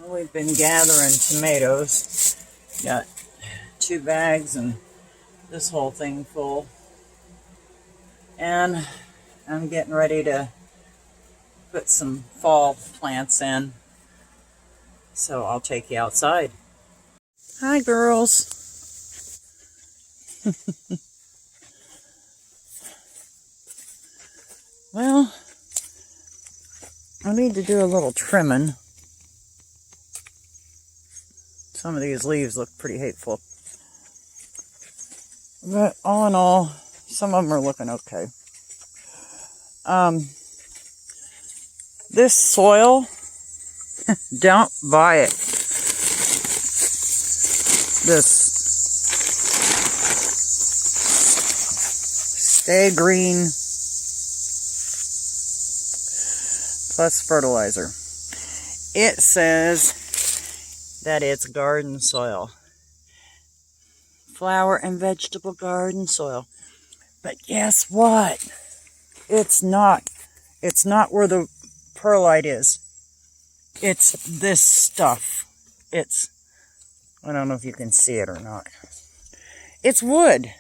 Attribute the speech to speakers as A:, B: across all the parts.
A: We've been gathering tomatoes. Got 2 bags and this whole thing full. And I'm getting ready to put some fall plants in. So I'll take you outside. Hi, girls. Well, I need to do a little trimming. Some of these leaves look pretty hateful. But all in all, some of them are looking okay. This soil, don't buy it. This Stay Green plus fertilizer. It says that it's garden soil. Flower and vegetable garden soil. But guess what? It's not. It's not where the perlite is. It's this stuff. It's, I don't know if you can see it or not. It's wood.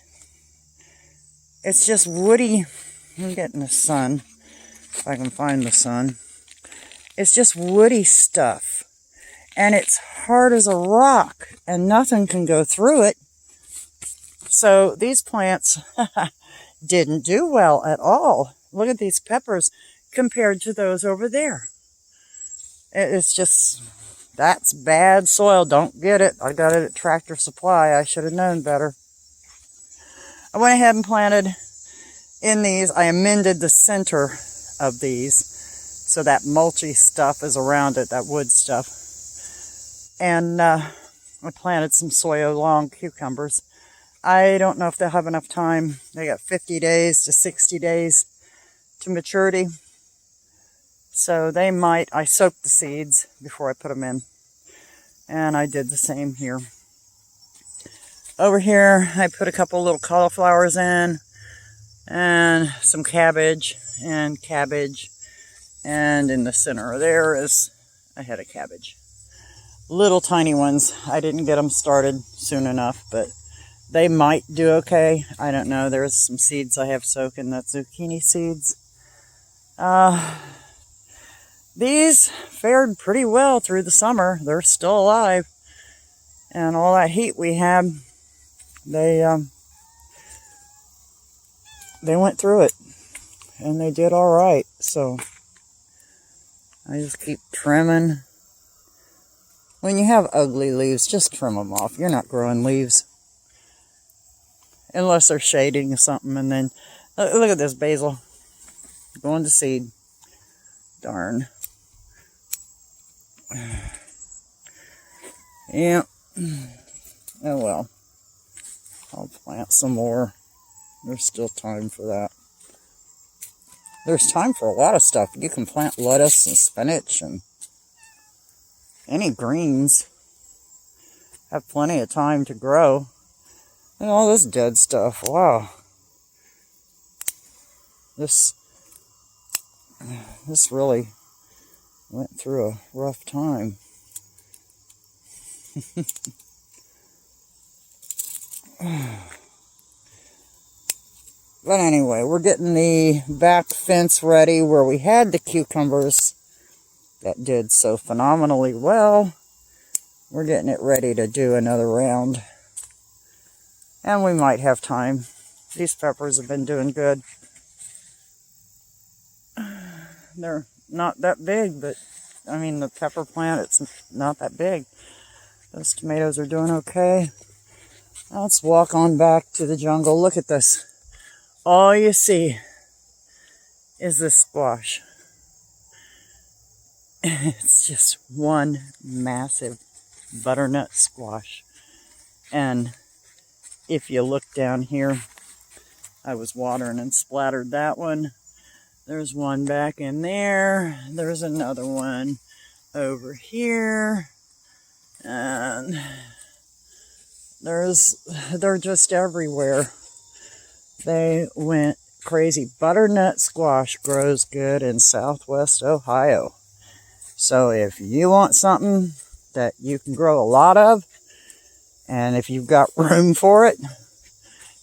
A: It's just woody. I'm getting the sun, if I can find the sun. It's just woody stuff. And it's hard as a rock, and nothing can go through it. So these plants didn't do well at all. Look at these peppers compared to those over there. It's just, that's bad soil. Don't get it. I got it at Tractor Supply. I should have known better. I went ahead and planted in these. I amended the center of these so that mulchy stuff is around it, that wood stuff. And I planted some soy long cucumbers. I don't know if they'll have enough time. They got 50 days to 60 days to maturity. So they might. I soaked the seeds before I put them in. And I did the same here. Over here, I put a couple little cauliflowers in. And some cabbage. And cabbage. And in the center there is a head of cabbage. Little tiny ones. I didn't get them started soon enough, but they might do okay. I don't know. There's some seeds I have soaking. That's zucchini seeds. These fared pretty well through the summer. They're still alive. And all that heat we had, they went through it. And they did all right. So I just keep trimming. When you have ugly leaves, just trim them off. You're not growing leaves. Unless they're shading or something. And then, look at this basil. Going to seed. Darn. Yeah. Oh well. I'll plant some more. There's still time for that. There's time for a lot of stuff. You can plant lettuce and spinach and any greens. Have plenty of time to grow. And all this dead stuff. Wow. This really went through a rough time. But anyway, we're getting the back fence ready where we had the cucumbers that did so phenomenally well. We're getting it ready to do another round. And we might have time. These peppers have been doing good. They're not that big, but I mean the pepper plant, it's not that big. Those tomatoes are doing okay. Let's walk on back to the jungle. Look at this. All you see is this squash. It's just one massive butternut squash. And if you look down here, I was watering and splattered that one. There's one back in there. There's another one over here. And they're just everywhere. They went crazy. Butternut squash grows good in southwest Ohio. So if you want something that you can grow a lot of, and if you've got room for it,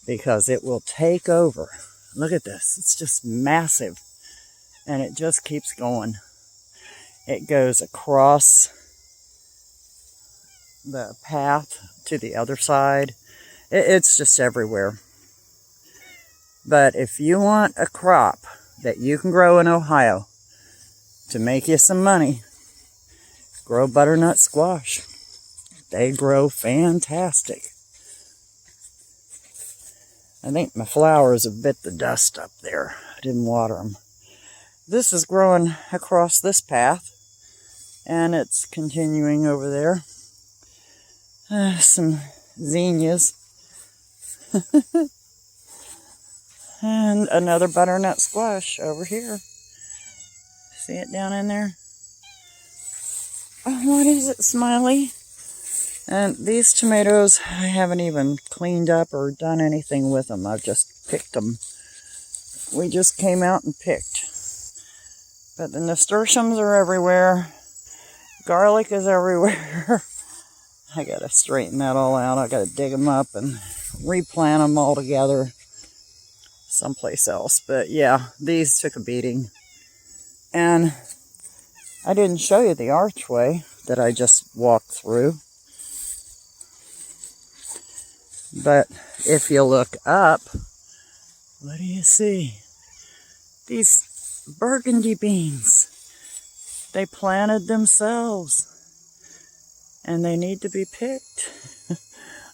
A: because it will take over. Look at this. It's just massive, and it just keeps going. It goes across the path to the other side. It's just everywhere. But if you want a crop that you can grow in Ohio to make you some money, grow butternut squash. They grow fantastic. I think my flowers have bit the dust up there. I didn't water them. This is growing across this path, and it's continuing over there. Some zinnias. And another butternut squash over here. See it down in there? Oh, what is it, Smiley? And these tomatoes, I haven't even cleaned up or done anything with them. I've just picked them. We just came out and picked. But the nasturtiums are everywhere. Garlic is everywhere. I gotta straighten that all out. I gotta dig them up and replant them all together someplace else. But yeah, these took a beating. And I didn't show you the archway that I just walked through. But if you look up, what do you see? These burgundy beans. They planted themselves. And they need to be picked.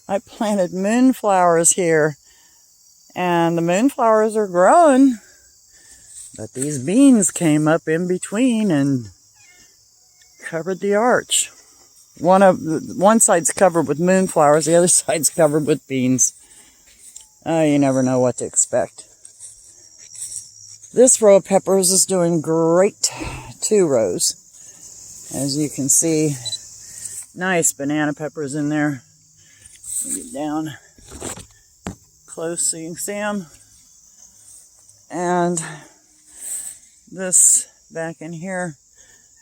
A: I planted moonflowers here. And the moonflowers are growing. But these beans came up in between and covered the arch. One side's covered with moonflowers, the other side's covered with beans. You never know what to expect. This row of peppers is doing great. 2 rows. As you can see, nice banana peppers in there. Get down close so you can see them. And this back in here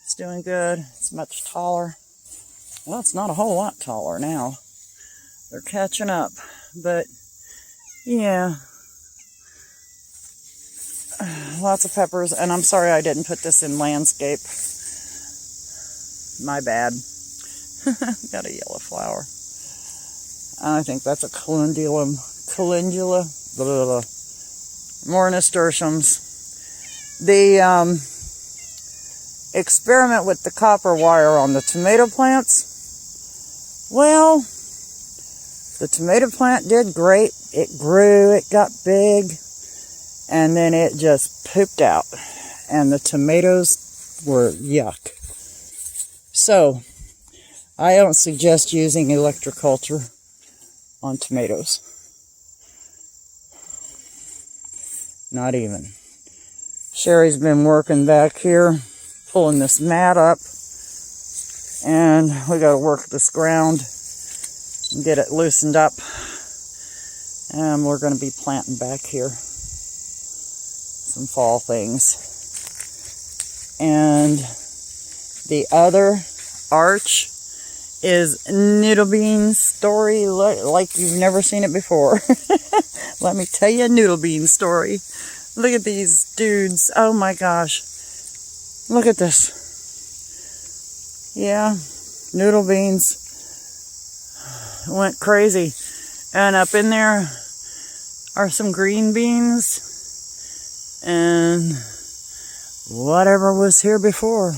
A: is doing good. It's much taller. Well, it's not a whole lot taller now. They're catching up. But, yeah. Lots of peppers. And I'm sorry I didn't put this in landscape. My bad. Got a yellow flower. I think that's a calendula. Blah, blah, blah. More nasturtiums. The experiment with the copper wire on the tomato plants, well, the tomato plant did great. It grew, it got big, and then it just pooped out. And the tomatoes were yuck. So, I don't suggest using electroculture on tomatoes. Not even. Sherry's been working back here, pulling this mat up, and we got to work this ground and get it loosened up, and we're going to be planting back here some fall things. And the other arch is Noodle Beans story like you've never seen it before. Let me tell you a Noodle Beans story. Look at these dudes. Oh my gosh. Look at this. Yeah, Noodle Beans went crazy. And up in there are some green beans and whatever was here before.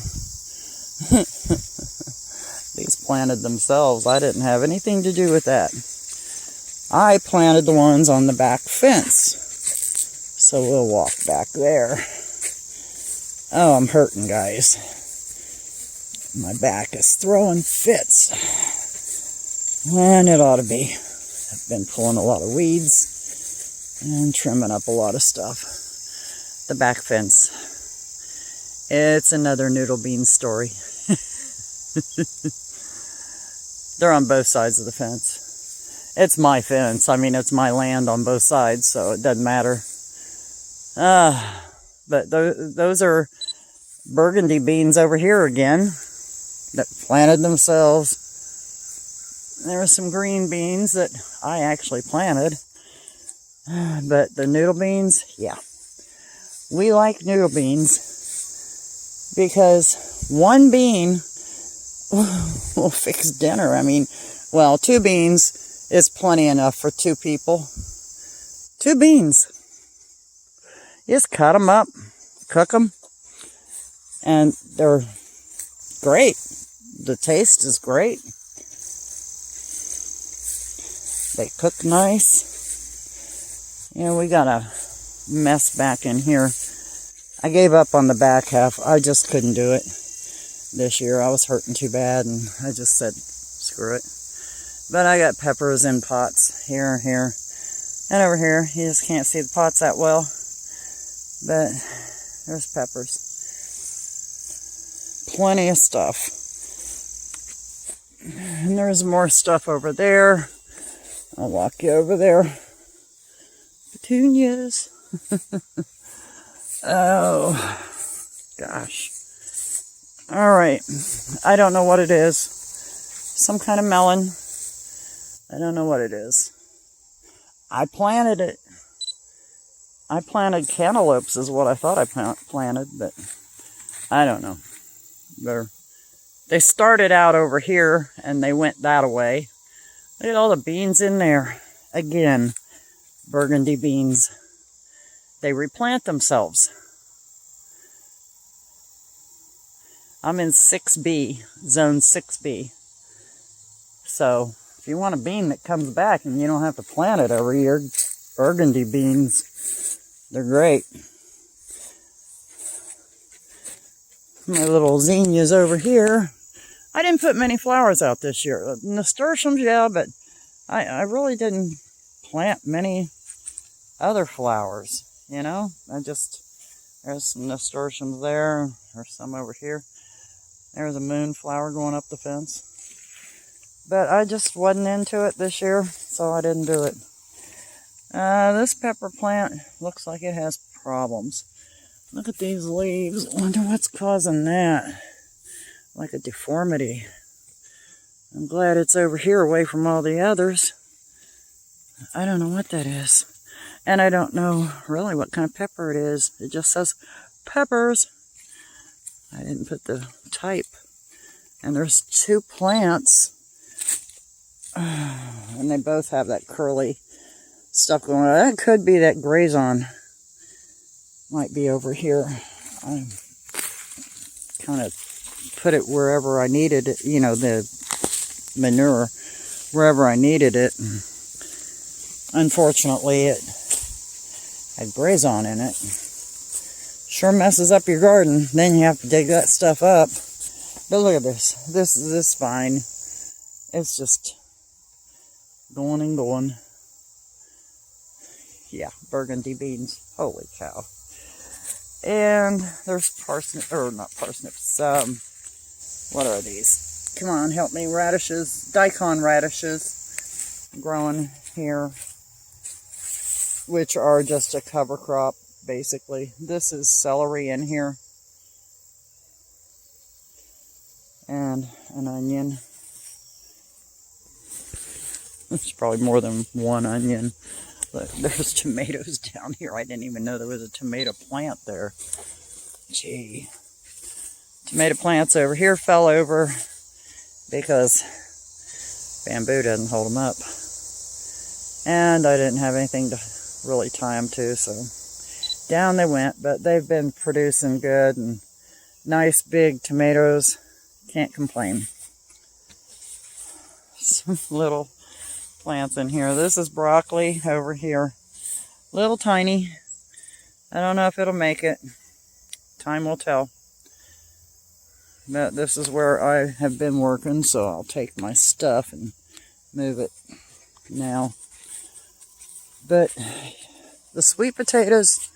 A: These planted themselves. I didn't have anything to do with that. I planted the ones on the back fence. So we'll walk back there. Oh, I'm hurting, guys. My back is throwing fits. And it ought to be. I've been pulling a lot of weeds and trimming up a lot of stuff. The back fence. It's another Noodle Beans story. They're on both sides of the fence. It's my fence. I mean, it's my land on both sides, so it doesn't matter. But those are burgundy beans over here again. that planted themselves. There were some green beans that I actually planted. But the noodle beans, yeah. We like noodle beans because one bean will fix dinner. I mean, well, 2 beans is plenty enough for 2 people. 2 beans. You just cut them up, cook them, and they're great. The taste is great. They cook nice. You know, we got a mess back in here. I gave up on the back half. I just couldn't do it this year. I was hurting too bad, and I just said, screw it. But I got peppers in pots here and here. And over here, you just can't see the pots that well. But there's peppers. Plenty of stuff. And there's more stuff over there. I'll walk you over there. Petunias. Oh, gosh. All right. I don't know what it is. Some kind of melon. I don't know what it is. I planted it. I planted cantaloupes is what I thought I planted, but I don't know. They started out over here, and they went that away. Look at all the beans in there. Again, burgundy beans. They replant themselves. I'm in 6B, zone 6B. So, if you want a bean that comes back and you don't have to plant it every year, burgundy beans, they're great. My little zinnias over here. I didn't put many flowers out this year. Nasturtiums, yeah, but I really didn't plant many other flowers, you know. There's some nasturtiums there. There's some over here. There's a moonflower going up the fence. But I just wasn't into it this year, so I didn't do it. This pepper plant looks like it has problems. Look at these leaves. I wonder what's causing that. Like a deformity. I'm glad it's over here away from all the others. I don't know what that is. And I don't know really what kind of pepper it is. It just says peppers. I didn't put the type. And there's 2 plants. And they both have that curly stuff going on. That could be that grazon. Might be over here. I kind of put it wherever I needed it. You know, the manure. Wherever I needed it. And unfortunately, it had grazon in it. Sure messes up your garden. Then you have to dig that stuff up. But look at this. This vine. It's just going and going. Yeah, burgundy beans. Holy cow. And there's parsnips, or not parsnips, what are these? Come on, help me. Radishes, daikon radishes growing here, which are just a cover crop, basically. This is celery in here. And an onion. There's probably more than one onion. Look, there's tomatoes down here. I didn't even know there was a tomato plant there. Gee. Tomato plants over here fell over because bamboo doesn't hold them up. And I didn't have anything to really tie them to, so down they went. But they've been producing good and nice big tomatoes. Can't complain. Some little plants in here. This is broccoli over here. Little tiny. I don't know if it'll make it. Time will tell. But this is where I have been working, so I'll take my stuff and move it now. But the sweet potatoes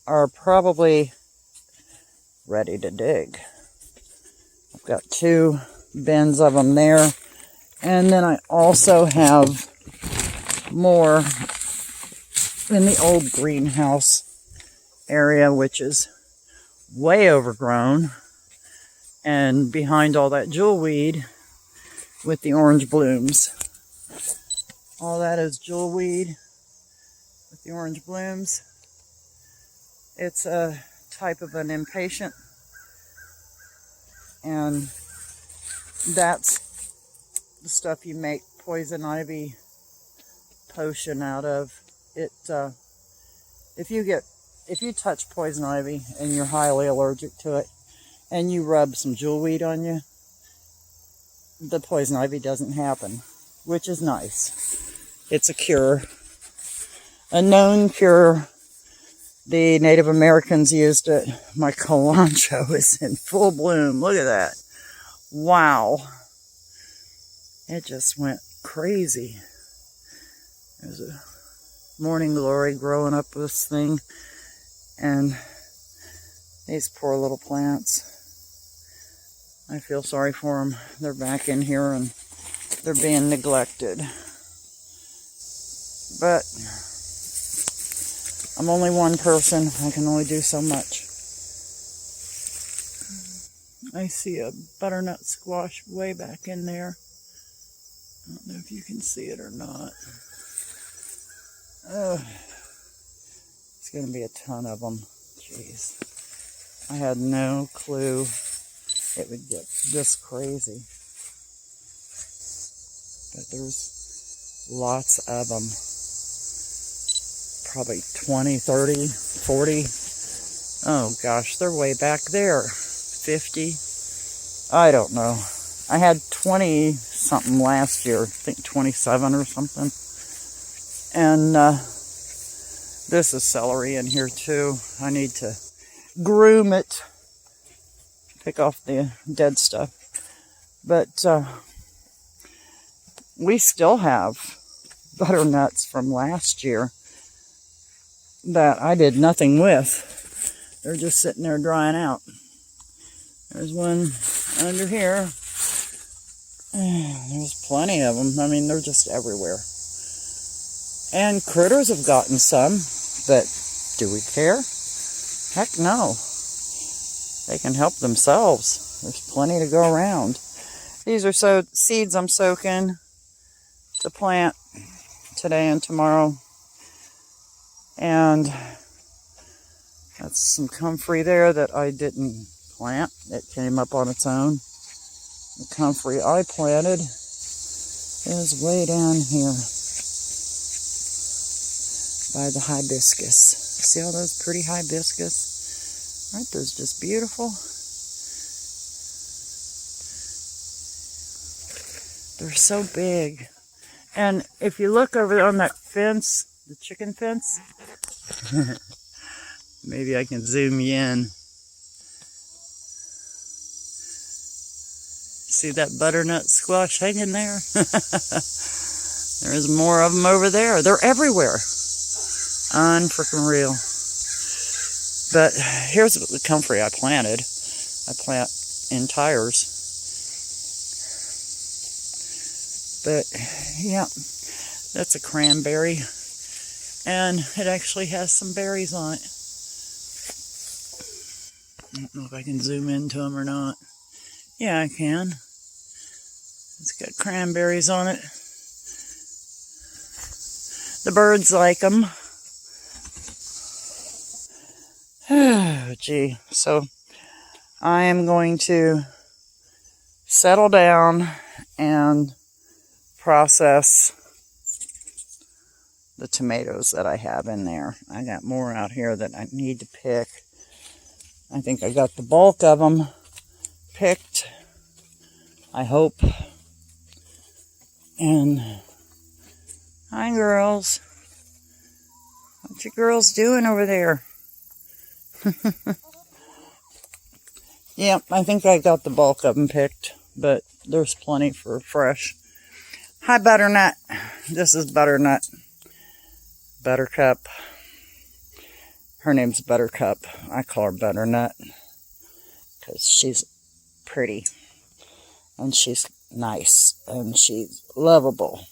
A: are probably ready to dig. I've got 2 bins of them there. And then I also have more in the old greenhouse area, which is way overgrown. And behind all that jewelweed with the orange blooms. All that is jewelweed with the orange blooms. It's a type of an impatient. And that's the stuff you make poison ivy potion out of. It if you touch poison ivy and you're highly allergic to it and you rub some jewelweed on you, the poison ivy doesn't happen, which is nice. It's a cure, a known cure. The Native Americans used it. My Colano is in full bloom. Look at that. Wow. It just went crazy. There's a morning glory growing up this thing. And these poor little plants. I feel sorry for them. They're back in here and they're being neglected. But I'm only one person. I can only do so much. I see a butternut squash way back in there. I don't know if you can see it or not. It's going to be a ton of them. Jeez. I had no clue it would get this crazy. But there's lots of them. Probably 20, 30, 40. Oh gosh, they're way back there. 50. I don't know. I had 20 something last year. I think 27 or something. And this is celery in here too. I need to groom it. Pick off the dead stuff. But we still have butternuts from last year that I did nothing with. They're just sitting there drying out. There's one under here. There's plenty of them. I mean, they're just everywhere. And critters have gotten some, but do we care? Heck no. They can help themselves. There's plenty to go around. These are seeds I'm soaking to plant today and tomorrow. And that's some comfrey there that I didn't plant. It came up on its own. The comfrey I planted is way down here by the hibiscus. See all those pretty hibiscus? Aren't those just beautiful? They're so big. And if you look over on that fence, the chicken fence, maybe I can zoom you in. See that butternut squash hanging there? There's more of them over there. They're everywhere. Unfreaking real. But here's the comfrey I planted. I plant in tires. But yeah, that's a cranberry. And it actually has some berries on it. I don't know if I can zoom into them or not. Yeah, I can. It's got cranberries on it. The birds like them. Oh, gee. So I am going to settle down and process the tomatoes that I have in there. I got more out here that I need to pick. I think I got the bulk of them picked, I hope. And hi girls, what you girls doing over there? Yeah, I think I got the bulk of them picked, but there's plenty for fresh. Hi Butternut, this is Butternut Buttercup. Her name's Buttercup. I call her Butternut because she's pretty and she's nice and she's lovable.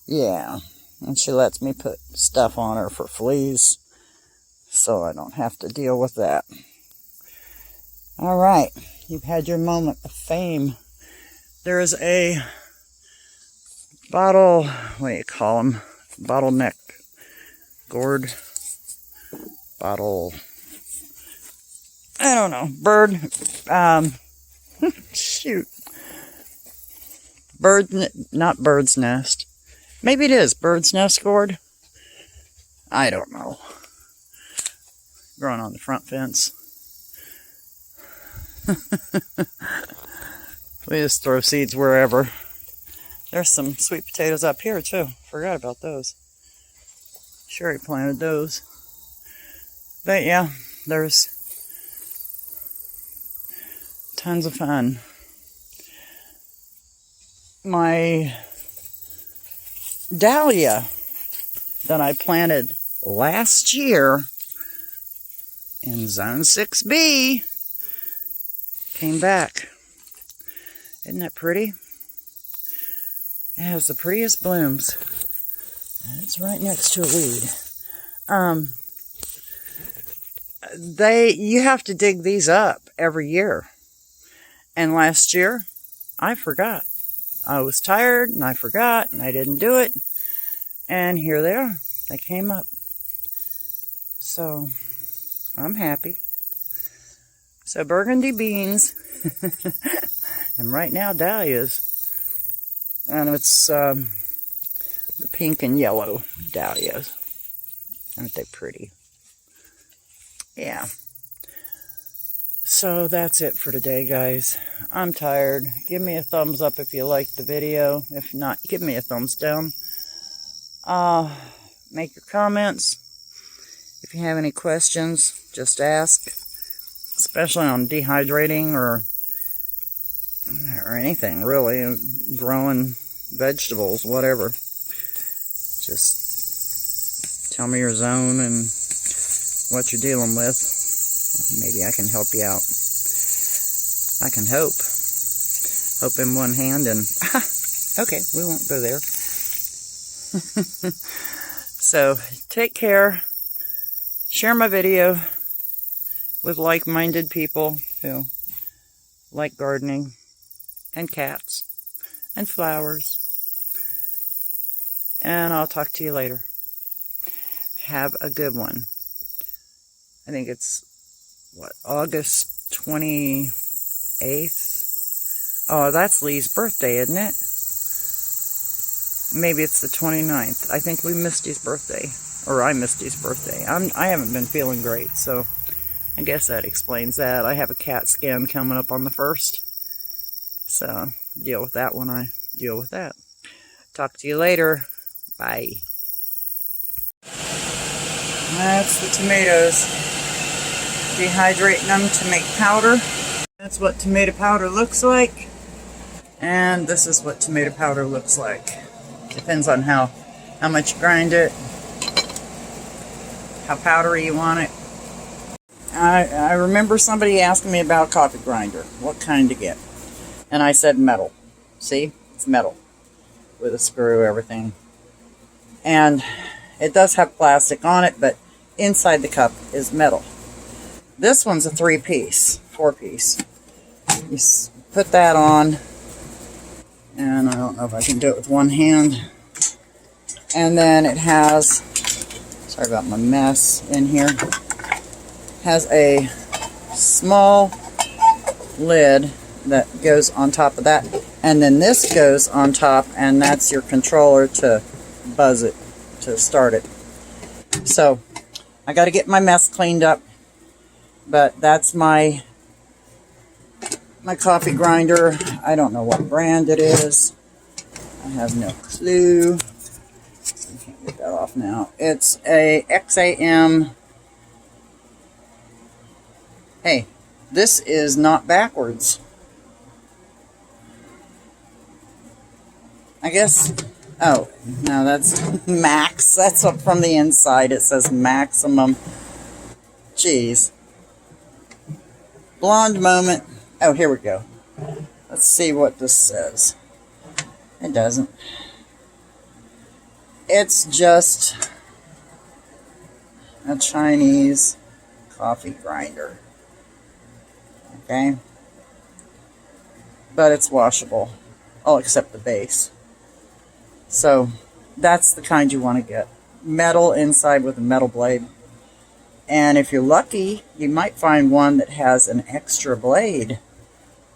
A: Yeah, and she lets me put stuff on her for fleas so I don't have to deal with that. All right, you've had your moment of fame. There is a bottle, what do you call them? Bottleneck gourd. Bottle, I don't know, bird, shoot. Not bird's nest. Maybe it is bird's nest gourd. I don't know. Growing on the front fence. We just throw seeds wherever. There's some sweet potatoes up here too. Forgot about those. Sherry planted those. But yeah, there's tons of fun. My dahlia that I planted last year in Zone 6B came back. Isn't that pretty? It has the prettiest blooms. And it's right next to a weed. You have to dig these up every year. And last year, I forgot. I was tired and I forgot and I didn't do it. And here they are. They came up. So, I'm happy. So, burgundy beans. And right now, dahlias. And it's the pink and yellow dahlias. Aren't they pretty? Yeah. So that's it for today, guys. I'm tired. Give me a thumbs up if you liked the video. If not, give me a thumbs down. Make your comments. If you have any questions, just ask. Especially on dehydrating or anything, really. Growing vegetables, whatever. Just tell me your zone and what you're dealing with. Maybe I can help you out. I can hope. Hope in one hand and... okay, we won't go there. So, take care. Share my video with like-minded people who like gardening and cats and flowers. And I'll talk to you later. Have a good one. I think it's, what, August 28th? Oh, that's Lee's birthday, isn't it? Maybe it's the 29th. I think we missed his birthday. Or I missed his birthday. I haven't been feeling great, so I guess that explains that. I have a CAT scan coming up on the 1st. So, deal with that when I deal with that. Talk to you later. Bye. That's the tomatoes. Dehydrating them to make powder. That's what tomato powder looks like. And this is what tomato powder looks like. Depends on how much you grind it, how powdery you want it. I remember somebody asking me about a coffee grinder. What kind to get? And I said metal. See? It's metal. With a screw, everything. And it does have plastic on it, but inside the cup is metal. This one's a 3-piece, 4-piece. You put that on, and I don't know if I can do it with one hand. And then it has, sorry about my mess in here, has a small lid that goes on top of that. And then this goes on top, and that's your controller to buzz it, to start it. So, I got to get my mess cleaned up. But that's my coffee grinder. I don't know what brand it is. I have no clue. I can't get that off now. It's a XAM. Hey, this is not backwards. I guess. Oh, no, that's max. That's up from the inside. It says maximum. Jeez. Blonde moment. Oh, here we go. Let's see what this says. It doesn't. It's just a Chinese coffee grinder. Okay? but it's washable, all except the base. So that's the kind you want to get. Metal inside with a metal blade. And if you're lucky, you might find one that has an extra blade.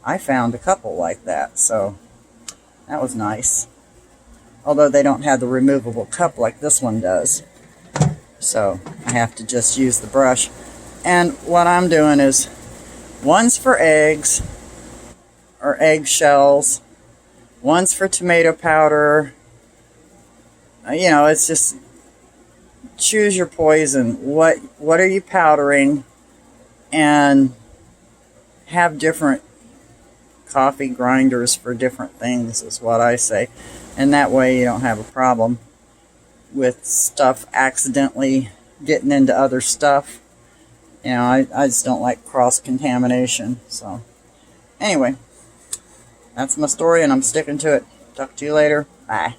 A: I found a couple like that, so that was nice. Although they don't have the removable cup like this one does. So I have to just use the brush. And what I'm doing is, one's for eggs, or eggshells. One's for tomato powder. You know, it's just choose your poison. What are you powdering? And have different coffee grinders for different things is what I say. And that way you don't have a problem with stuff accidentally getting into other stuff. You know, I just don't like cross-contamination. So, anyway, that's my story and I'm sticking to it. Talk to you later. Bye.